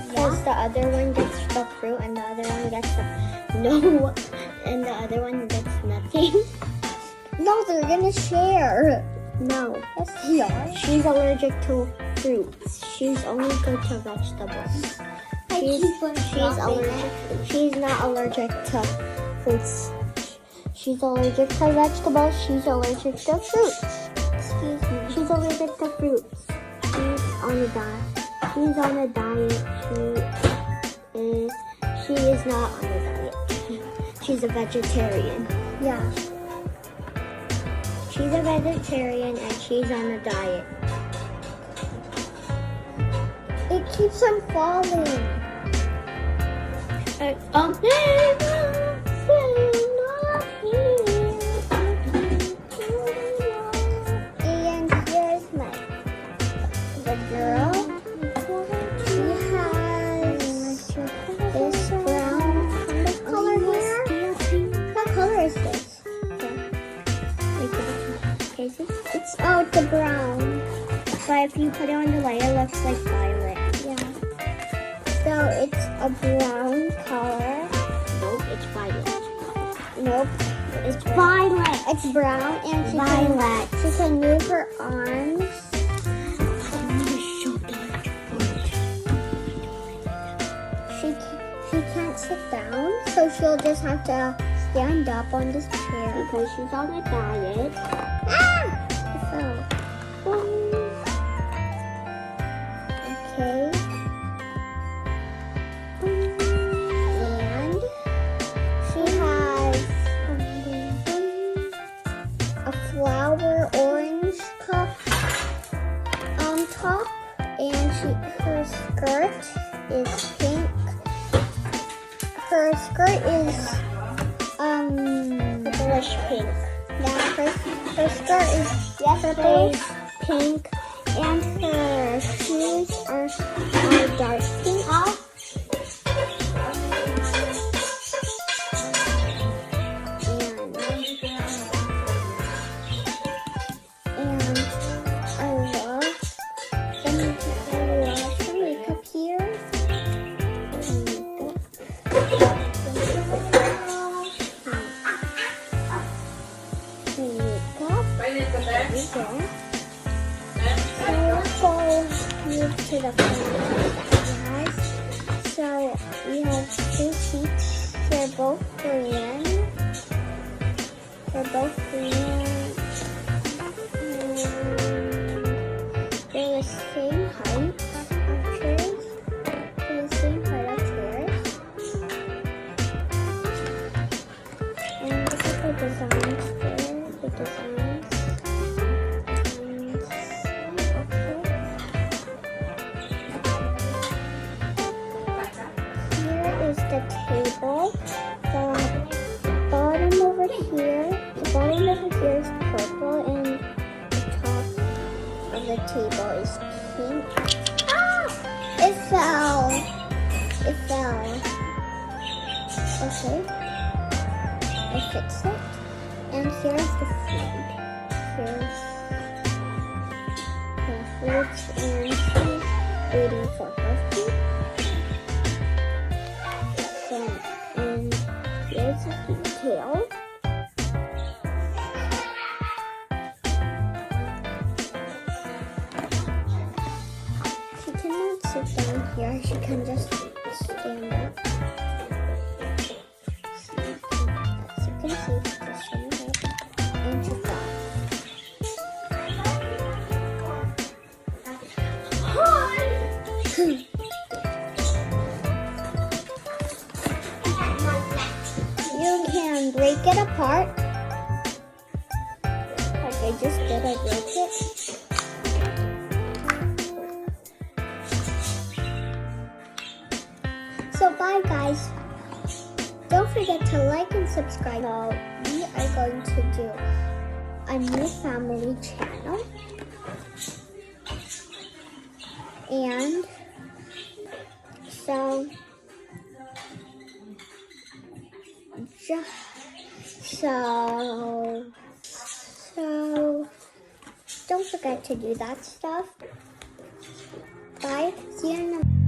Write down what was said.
Because the other one gets the fruit and the other one gets the no, and the other one gets nothing. No, they're gonna share. No, yes they are. She's allergic to fruits. She's only good to vegetables. She's not allergic to fruits. She's allergic to vegetables. She's allergic to fruits. Excuse me. She's allergic to fruits. She's on a diet. She's on a diet. She is not on a diet. She's a vegetarian. Yeah. She's a vegetarian and she's on a diet. It keeps on falling. And here's the girl. She has this brown color hair. What color is this? It's a brown. But if you put it on the light, it looks like violet. Yeah. So it's a brown color. Nope, it's violet. Nope, it's violet. It's brown and she can move her arms. She can't sit down, so she'll just have to stand up on this chair because she's on a diet. Okay. And she has a flower orange cup on top, and her skirt is pink. Her skirt is purplish pink. Yeah, her skirt is purplish pink, and her shoes are dark pink. And I love the makeup here. Move to the front. So we have two seats. They're both green. They're the same height of chairs. They're the same height of chairs. And look at the designs there. The designs. The table. The bottom over here is purple, and the top of the table is pink. Ah! It fell. Okay. I fixed it. And here's the food. Here's the fruits, and she's waiting for her food. And here's the detail. She cannot sit down here. She can just stand up. As you can see, she just stand up. And she fell. part. Like I just did, I broke it. So bye guys. Don't forget to like and subscribe. Now we are going to do a new family channel. And so don't forget to do that stuff. Bye. See you in the